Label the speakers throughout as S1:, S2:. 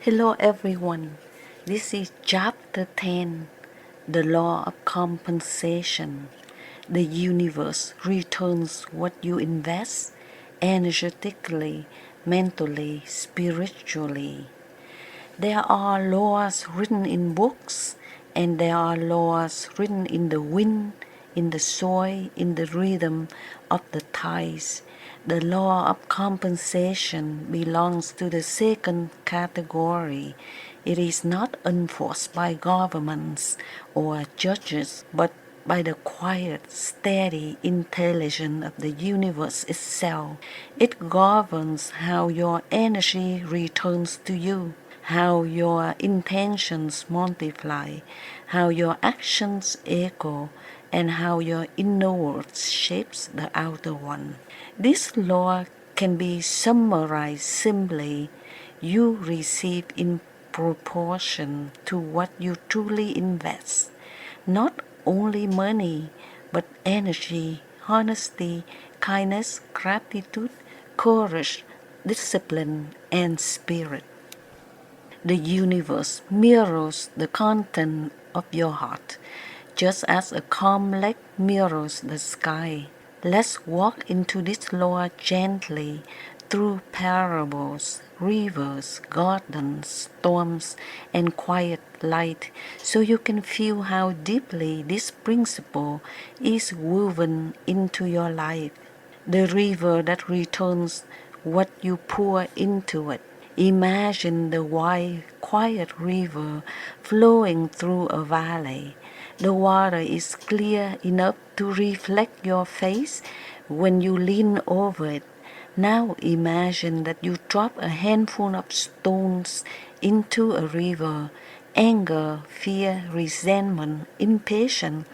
S1: Hello everyone, this is chapter 10, the law of compensation. The universe returns what you invest energetically, mentally, spiritually. There are laws written in books, and there are laws written in the wind, in the soil, in the rhythm of the tides. The law of compensation belongs to the second category. It is not enforced by governments or judges, but by the quiet, steady intelligence of the universe itself. It governs how your energy returns to you, how your intentions multiply, how your actions echo, and how your inner world shapes the outer one. This law can be summarized simply: you receive in proportion to what you truly invest, not only money, but energy, honesty, kindness, gratitude, courage, discipline, and spirit. The universe mirrors the content of your heart, just as a calm lake mirrors the sky. Let's walk into this law gently through parables, rivers, gardens, storms, and quiet light, so you can feel how deeply this principle is woven into your life. The river that returns what you pour into it. Imagine the wide, quiet river flowing through a valley. The water is clear enough to reflect your face when you lean over it. Now imagine that you drop a handful of stones into a river. Anger, fear, resentment, impatience.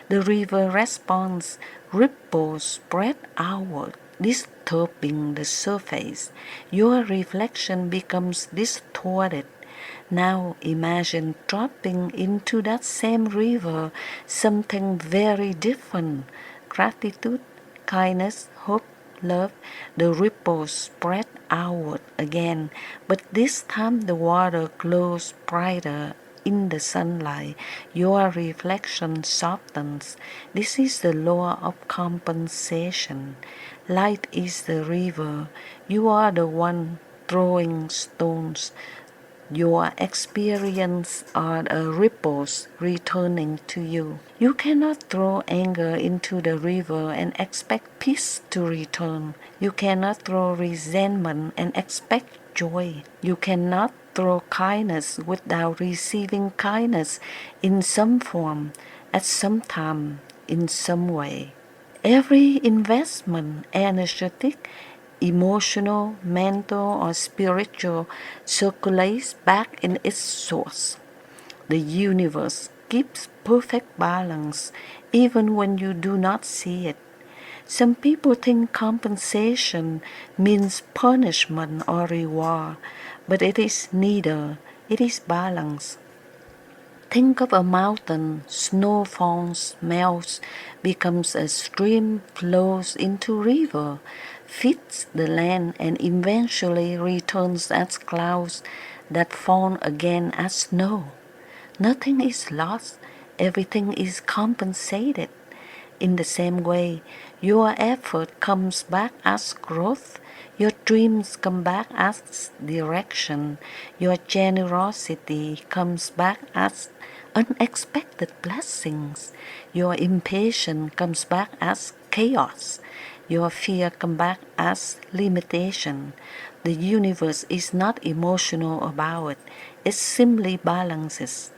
S1: The river responds, ripples spread outward, disturbing the surface. Your reflection becomes distorted. Now imagine dropping into that same river something very different: gratitude, kindness, hope, love. The ripples spread outward again, but this time the water glows brighter in the sunlight. Your reflection softens. This is the law of compensation. Light is the river. You are the one throwing stones. Your experience are the ripples returning to you. You cannot throw anger into the river and expect peace to return. You cannot throw resentment and expect joy. You cannot throw kindness without receiving kindness in some form, at some time, in some way. Every investment, energetic, emotional, mental, or spiritual, circulates back in its source. The universe keeps perfect balance even when you do not see it. Some people think compensation means punishment or reward, but it is neither. It is balance. Think of a mountain. Snow falls, melts, becomes a stream, flows into river, feeds the land, and eventually returns as clouds that fall again as snow. Nothing is lost. Everything is compensated. In the same way, your effort comes back as growth. Your dreams come back as direction. Your generosity comes back as unexpected blessings. Your impatience comes back as chaos. Your fear comes back as limitation. The universe is not emotional about it. It simply balances.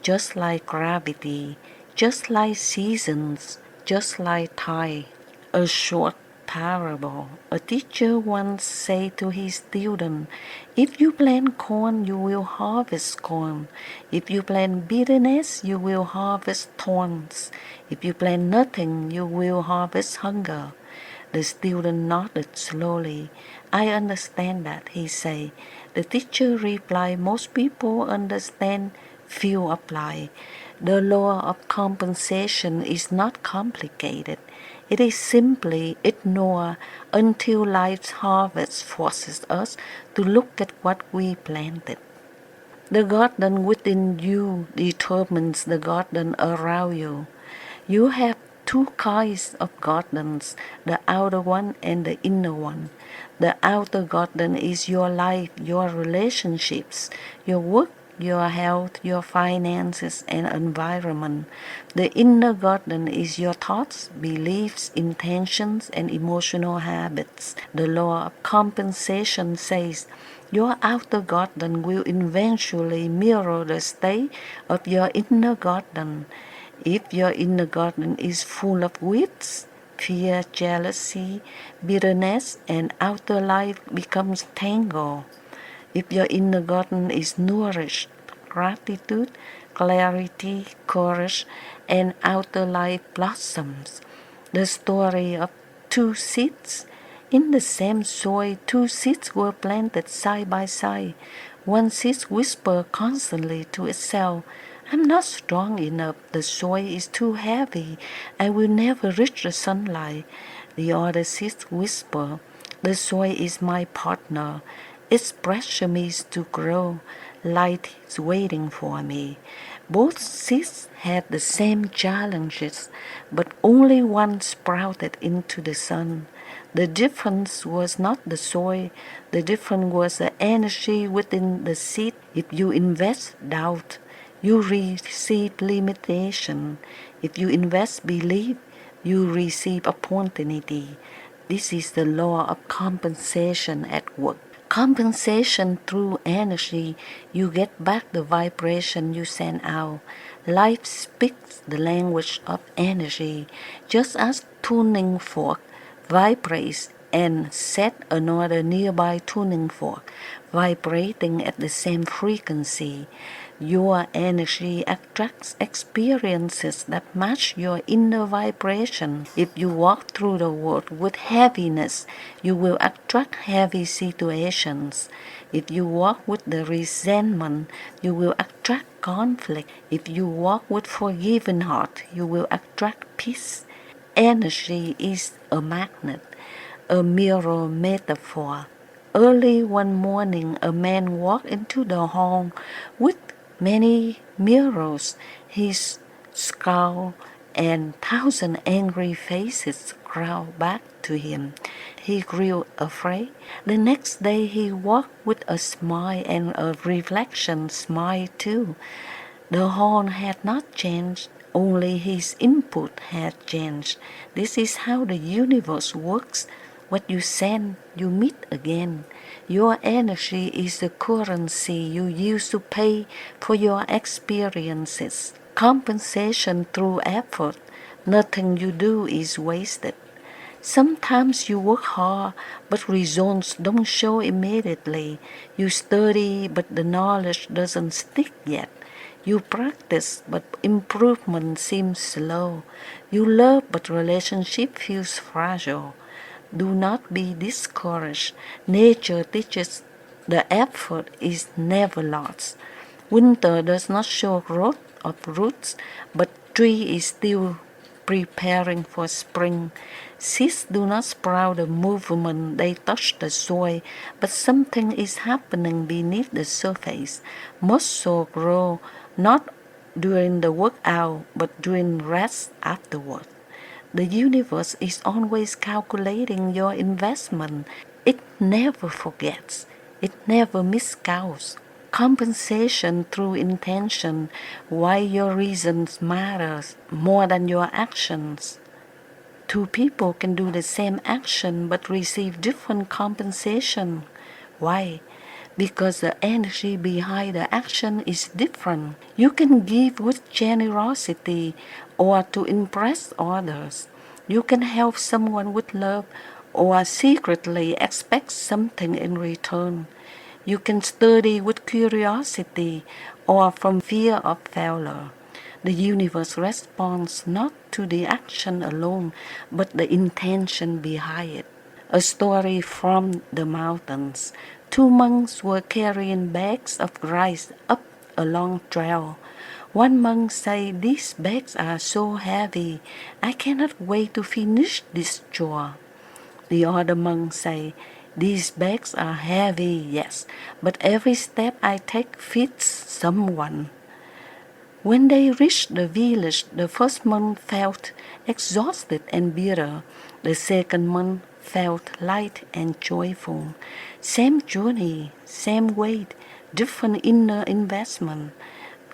S1: Just like gravity, just like seasons, just like time. A short parable. A teacher once said to his student, if you plant corn, you will harvest corn. If you plant bitterness, you will harvest thorns. If you plant nothing, you will harvest hunger. The student nodded slowly. I understand that, he said. The teacher replied, most people understand, few apply. The law of compensation is not complicated. It is simply ignored until life's harvest forces us to look at what we planted. The garden within you determines the garden around you. You have two kinds of gardens, the outer one and the inner one. The outer garden is your life, your relationships, your work, your health, your finances, and environment. The inner garden is your thoughts, beliefs, intentions, and emotional habits. The law of compensation says your outer garden will eventually mirror the state of your inner garden. If your inner garden is full of weeds, fear, jealousy, bitterness, and outer life becomes tangled. If your inner garden is nourished, gratitude, clarity, courage, and outer life blossoms. The story of two seeds. In the same soil, two seeds were planted side by side. One seed whispered constantly to itself, I'm not strong enough, the soil is too heavy, I will never reach the sunlight. The other seed whispered, the soil is my partner, its pressure means to grow, light is waiting for me. Both seeds had the same challenges, but only one sprouted into the sun. The difference was not the soil, the difference was the energy within the seed. If you invest doubt, you receive limitation. If you invest belief, you receive opportunity. This is the law of compensation at work. Compensation through energy, you get back the vibration you send out. Life speaks the language of energy, just as tuning fork vibrates and set another nearby tuning fork, vibrating at the same frequency. Your energy attracts experiences that match your inner vibration. If you walk through the world with heaviness, you will attract heavy situations. If you walk with the resentment, you will attract conflict. If you walk with forgiving heart, you will attract peace. Energy is a magnet, a mirror metaphor. Early one morning, a man walked into the hall with many mirrors. His scowl and thousand angry faces crowded back to him. He grew afraid. The next day he walked with a smile, and a reflection smile too. The horn had not changed, only his input had changed. This is how the universe works. What you send, you meet again. Your energy is the currency you use to pay for your experiences. Compensation through effort. Nothing you do is wasted. Sometimes you work hard, but results don't show immediately. You study, but the knowledge doesn't stick yet. You practice, but improvement seems slow. You love, but relationship feels fragile. Do not be discouraged. Nature teaches the effort is never lost. Winter does not show growth of roots, but tree is still preparing for spring. Seeds do not sprout the movement they touch the soil, but something is happening beneath the surface. Muscle grow not during the workout, but during rest afterward. The universe is always calculating your investment. It never forgets. It never miscounts. Compensation through intention, why your reasons matters more than your actions. Two people can do the same action but receive different compensation. Why? Because the energy behind the action is different. You can give with generosity or to impress others. You can help someone with love or secretly expect something in return. You can study with curiosity or from fear of failure. The universe responds not to the action alone, but the intention behind it. A story from the mountains. Two monks were carrying bags of rice up a long trail. One monk said, these bags are so heavy, I cannot wait to finish this chore. The other monk said, These bags are heavy, yes, but every step I take fits someone. When they reached the village, the first month felt exhausted and bitter. The second month felt light and joyful. Same journey, same weight, different inner investment.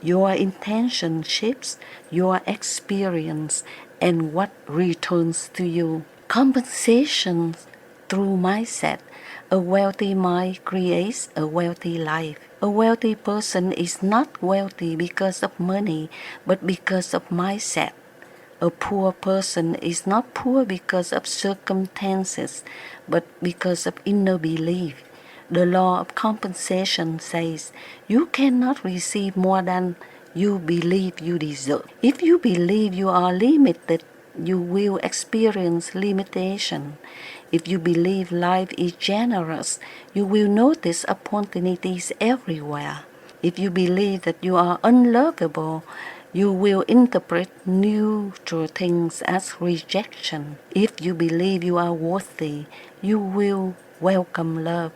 S1: Your intention shapes your experience and what returns to you. Compensation through mindset. A wealthy mind creates a wealthy life. A wealthy person is not wealthy because of money, but because of mindset. A poor person is not poor because of circumstances, but because of inner belief. The law of compensation says you cannot receive more than you believe you deserve. If you believe you are limited, you will experience limitation. If you believe life is generous, you will notice opportunities everywhere. If you believe that you are unlovable, you will interpret neutral things as rejection. If you believe you are worthy, you will welcome love.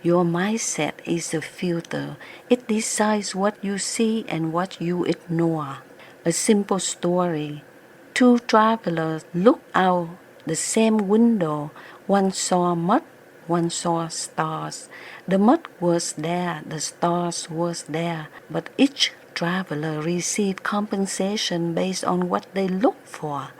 S1: Your mindset is a filter. It decides what you see and what you ignore. A simple story. Two travelers looked out the same window. One saw mud, one saw stars. The mud was there, the stars was there, but each traveler received compensation based on what they looked for.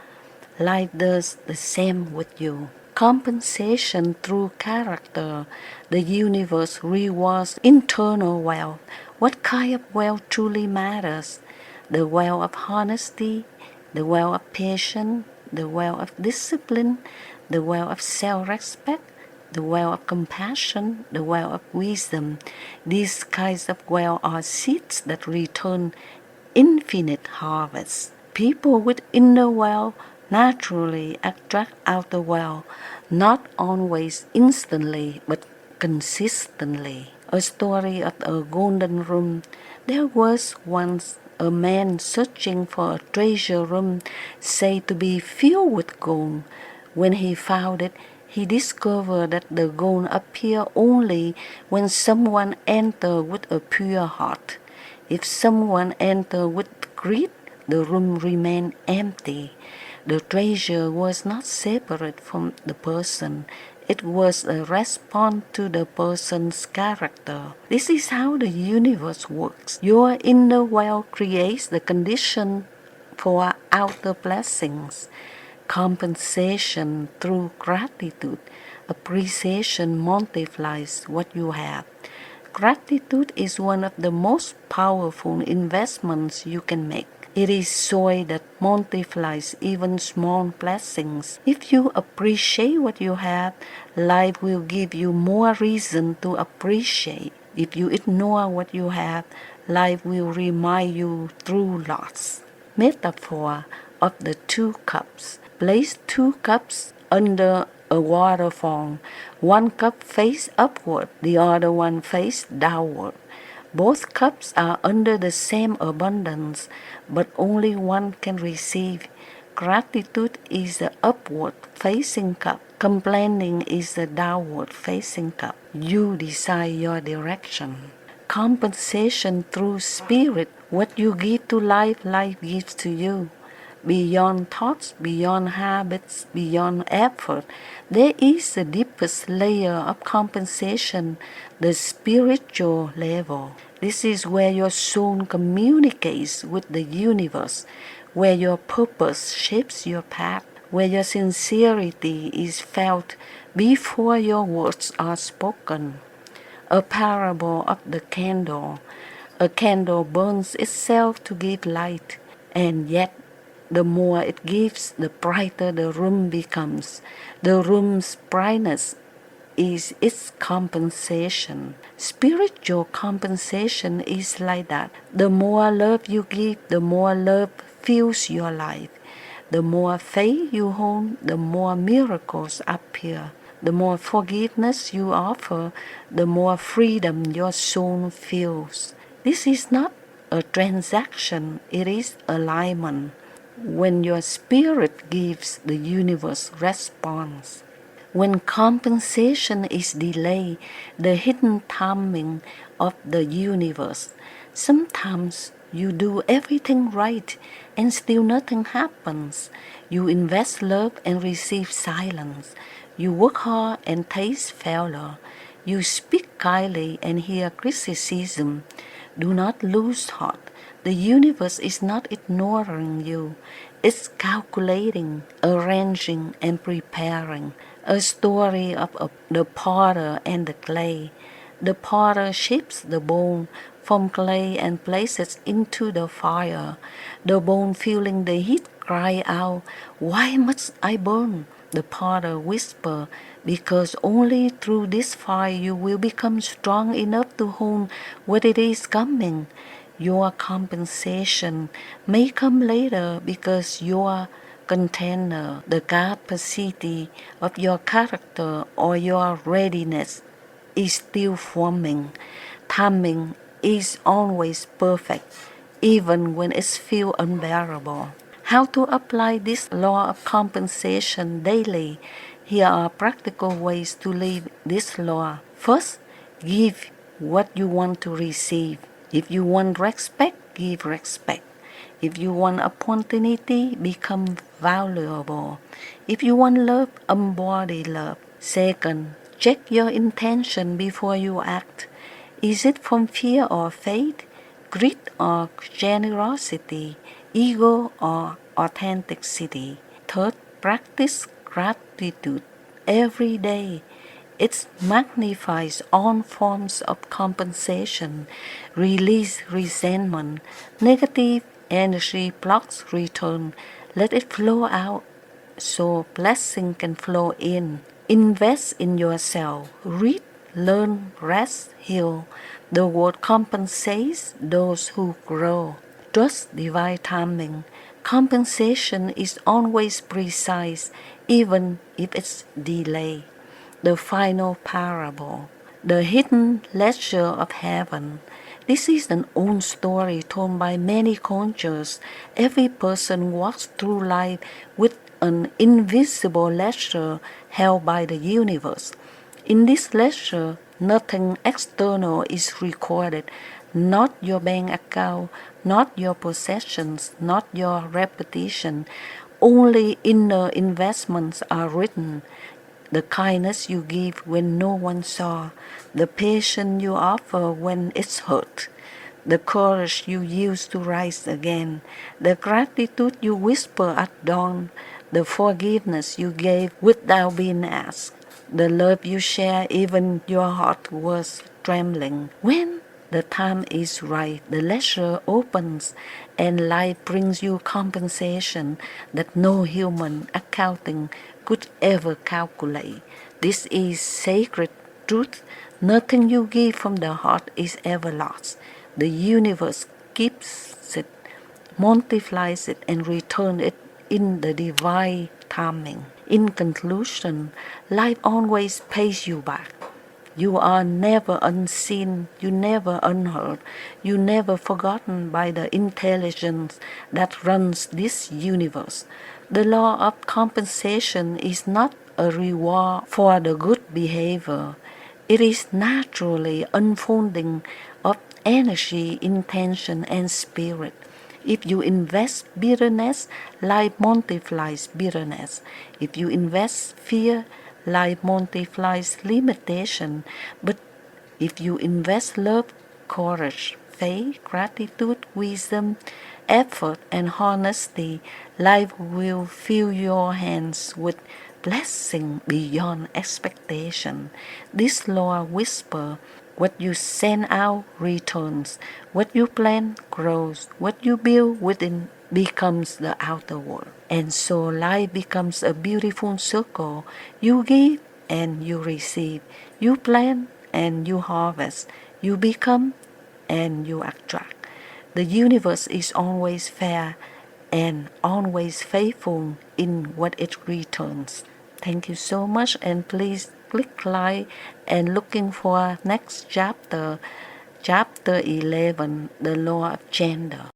S1: Life does the same with you. Compensation through character. The universe rewards internal wealth. What kind of wealth truly matters? The wealth of honesty, the wealth of patience, the wealth of discipline, the wealth of self-respect, the well of compassion, the well of wisdom. These kinds of well are seeds that return infinite harvests. People with inner well naturally attract outer well, not always instantly, but consistently. A story of a golden room. There was once a man searching for a treasure room said to be filled with gold. When he found it, he discovered that the gold appeared only when someone entered with a pure heart. If someone entered with greed, the room remained empty. The treasure was not separate from the person. It was a response to the person's character. This is how the universe works. Your inner well creates the condition for outer blessings. Compensation through gratitude. Appreciation multiplies what you have. Gratitude is one of the most powerful investments you can make. It is joy that multiplies even small blessings. If you appreciate what you have, life will give you more reason to appreciate. If you ignore what you have, life will remind you through loss. Metaphor of the two cups. Place two cups under a waterfall. One cup face upward, the other one face downward. Both cups are under the same abundance, but only one can receive. Gratitude is the upward facing cup. Complaining is the downward facing cup. You decide your direction. Compensation through spirit. What you give to life, life gives to you. Beyond thoughts, beyond habits, beyond effort, there is the deepest layer of compensation, the spiritual level. This is where your soul communicates with the universe, where your purpose shapes your path, where your sincerity is felt before your words are spoken. A parable of the candle. A candle burns itself to give light, and yet the more it gives, the brighter the room becomes. The room's brightness is its compensation. Spiritual compensation is like that. The more love you give, the more love fills your life. The more faith you hold, the more miracles appear. The more forgiveness you offer, the more freedom your soul feels. This is not a transaction, it is alignment. When your spirit gives, the universe responds. When compensation is delayed, the hidden timing of the universe. Sometimes you do everything right and still nothing happens. You invest love and receive silence. You work hard and taste failure. You speak kindly and hear criticism. Do not lose heart. The universe is not ignoring you. It's calculating, arranging, and preparing. A story of the potter and the clay. The potter shapes the bone from clay and places into the fire. The bone, feeling the heat, cry out, "Why must I burn?" The potter whisper, "Because only through this fire you will become strong enough to hold what it is coming." Your compensation may come later because your container, the capacity of your character or your readiness is still forming. Timing is always perfect, even when it feels unbearable. How to apply this law of compensation daily? Here are practical ways to live this law. First, give what you want to receive. If you want respect, give respect. If you want opportunity, become valuable. If you want love, embody love. Second, check your intention before you act. Is it from fear or faith, greed or generosity, ego or authenticity? Third, practice gratitude every day. It magnifies all forms of compensation. Release resentment. Negative energy blocks return. Let it flow out so blessing can flow in. Invest in yourself. Read, learn, rest, heal. The world compensates those who grow. Trust divine timing. Compensation is always precise, even if it's delayed. The final parable. The hidden ledger of heaven. This is an old story told by many cultures. Every person walks through life with an invisible ledger held by the universe. In this ledger, nothing external is recorded, not your bank account, not your possessions, not your reputation. Only inner investments are written. The kindness you give when no one saw, the patience you offer when it's hurt, the courage you use to rise again, the gratitude you whisper at dawn, the forgiveness you gave without being asked, the love you share even your heart was trembling. When the time is right, the ledger opens, and life brings you compensation that no human accounting could ever calculate. This is sacred truth. Nothing you give from the heart is ever lost. The universe keeps it, multiplies it, and returns it in the divine timing. In conclusion, life always pays you back. You are never unseen, you never unheard, you never forgotten by the intelligence that runs this universe. The law of compensation is not a reward for the good behavior. It is naturally unfolding of energy, intention, and spirit. If you invest bitterness, life multiplies bitterness. If you invest fear, life multiplies limitation. But if you invest love, courage, faith, gratitude, wisdom, effort, and honesty, life will fill your hands with blessing beyond expectation. This law whisper, what you send out returns, what you plant grows, what you build within becomes the outer world. And so life becomes a beautiful circle. You give and you receive. You plant and you harvest. You become and you attract. The universe is always fair and always faithful in what it returns. Thank you so much, and please click like and looking for next chapter, chapter 11, the law of gender.